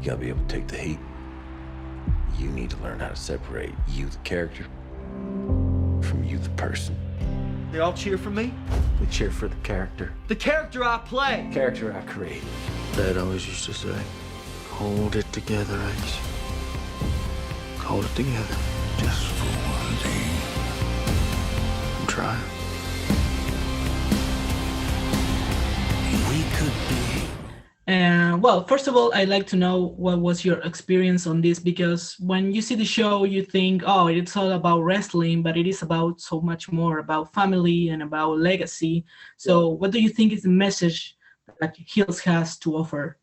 You gotta be able to take the heat. You need to learn how to separate you, the character, from you, the person. They all cheer for me? We cheer for the character. The character I play! The character I create. Dad always used to say, hold it together, Ace. Hold it together. Just for one day. I'm trying. We could be. Well, first of all, I'd like to know what was your experience on this, because when you see the show, you think, oh, it's all about wrestling, but it is about so much more, about family and about legacy. So what do you think is the message that Hills has to offer?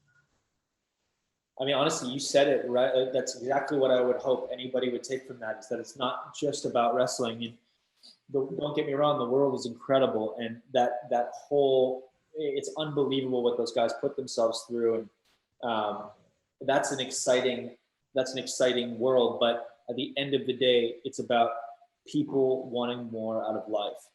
I mean, honestly, you said it right. That's exactly what I would hope anybody would take from that, is that it's not just about wrestling. I mean, don't get me wrong, the world is incredible, and that whole, it's unbelievable what those guys put themselves through, and that's an exciting world. But at the end of the day, it's about people wanting more out of life.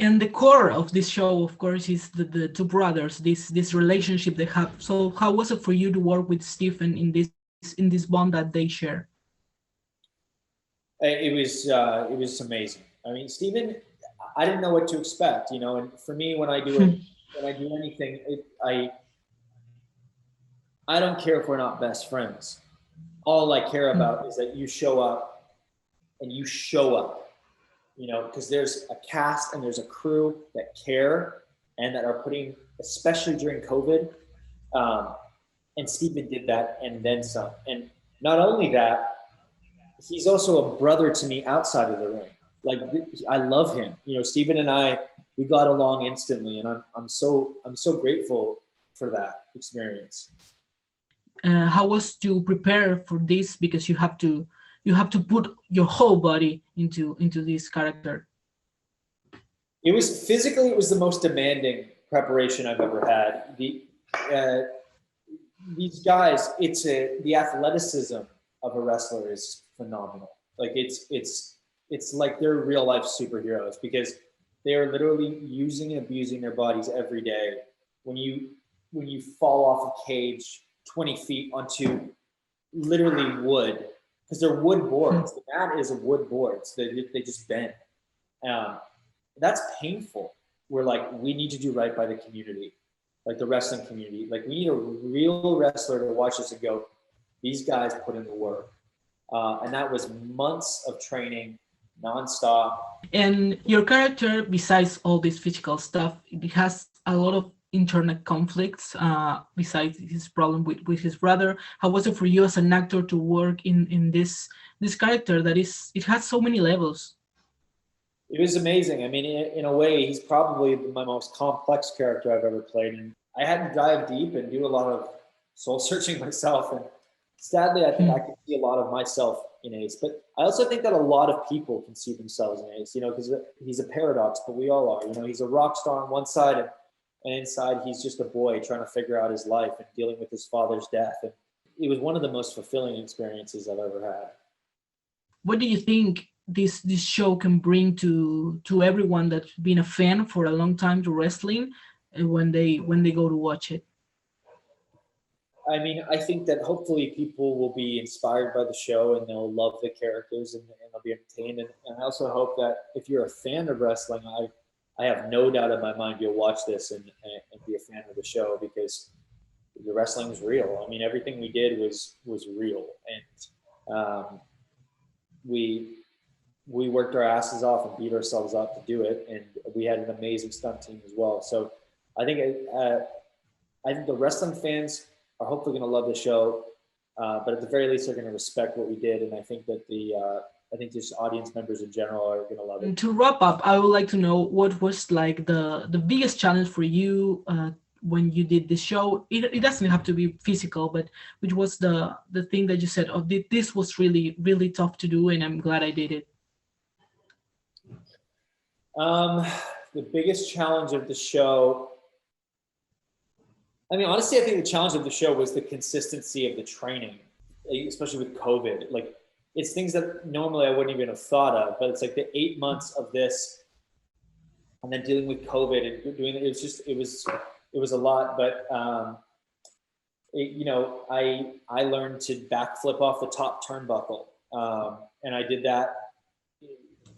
And the core of this show, of course, is the two brothers, this relationship they have. So how was it for you to work with Stephen in this bond that they share? It was amazing. I mean, Stephen, I didn't know what to expect, and for me, when I do anything, I don't care if we're not best friends. All I care about is that you show up, and you show up. Because there's a cast and there's a crew that care and that are putting, especially during COVID, and Stephen did that and then some. And not only that, he's also a brother to me outside of the ring. Like, I love him. Stephen and I, we got along instantly, and I'm so grateful for that experience. How was to prepare for this, because you have to put your whole body into this character? It was the most demanding preparation I've ever had. These guys, the athleticism of a wrestler is phenomenal. Like, it's like they're real life superheroes, because they are literally using and abusing their bodies every day. When you fall off a cage 20 feet onto literally wood, because they're wood boards. The mat is a wood board, so they just bend. That's painful. We're like, we need to do right by the community, like the wrestling community. Like, we need a real wrestler to watch us and go, these guys put in the work. And that was months of training, nonstop. And your character, besides all this physical stuff, it has a lot of internal conflicts, besides his problem with his brother. How was it for you as an actor to work in this character that it has so many levels? It was amazing. I mean, in a way, he's probably my most complex character I've ever played, and I had to dive deep and do a lot of soul searching myself. And sadly, I think I can see a lot of myself in Ace, but I also think that a lot of people can see themselves in Ace, because he's a paradox, but we all are. He's a rock star on one side, and inside he's just a boy trying to figure out his life and dealing with his father's death. And it was one of the most fulfilling experiences I've ever had. What do you think this show can bring to everyone that's been a fan for a long time to wrestling, when they go to watch it? I mean, I think that hopefully people will be inspired by the show, and they'll love the characters, and they'll be entertained. And I also hope that if you're a fan of wrestling, I have no doubt in my mind you'll watch this and be a fan of the show, because the wrestling is real. I mean, everything we did was real, and we worked our asses off and beat ourselves up to do it, and we had an amazing stunt team as well. So I think the wrestling fans are hopefully going to love the show, but at the very least, they're going to respect what we did, and I think that I think just audience members in general are going to love it. To wrap up, I would like to know what was like the biggest challenge for you when you did this show. It doesn't have to be physical, but which was the thing that you said, oh, this was really, really tough to do, and I'm glad I did it? The biggest challenge of the show, I mean, honestly, I think the challenge of the show was the consistency of the training, especially with COVID. Like, it's things that normally I wouldn't even have thought of, but it's like the 8 months of this, and then dealing with COVID and doing it. It was a lot, but I learned to backflip off the top turnbuckle, and I did that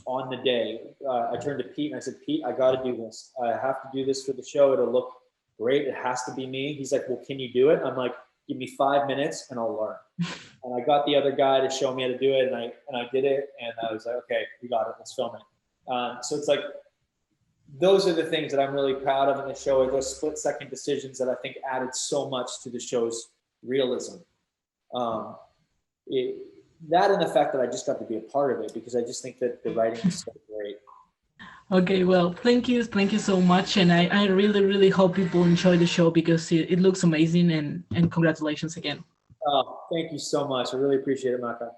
on the day. I turned to Pete and I said, Pete, I got to do this. I have to do this for the show. It'll look great. It has to be me. He's like, well, can you do it? I'm like, give me 5 minutes and I'll learn. And I got the other guy to show me how to do it, and I did it, and I was like, okay, we got it. Let's film it. So it's like, those are the things that I'm really proud of in the show, are those split-second decisions that I think added so much to the show's realism. That and the fact that I just got to be a part of it, because I just think that the writing is so great. Okay, well, thank you so much, and I really, really hope people enjoy the show, because it looks amazing, and congratulations again. Thank you so much. I really appreciate it, Maka.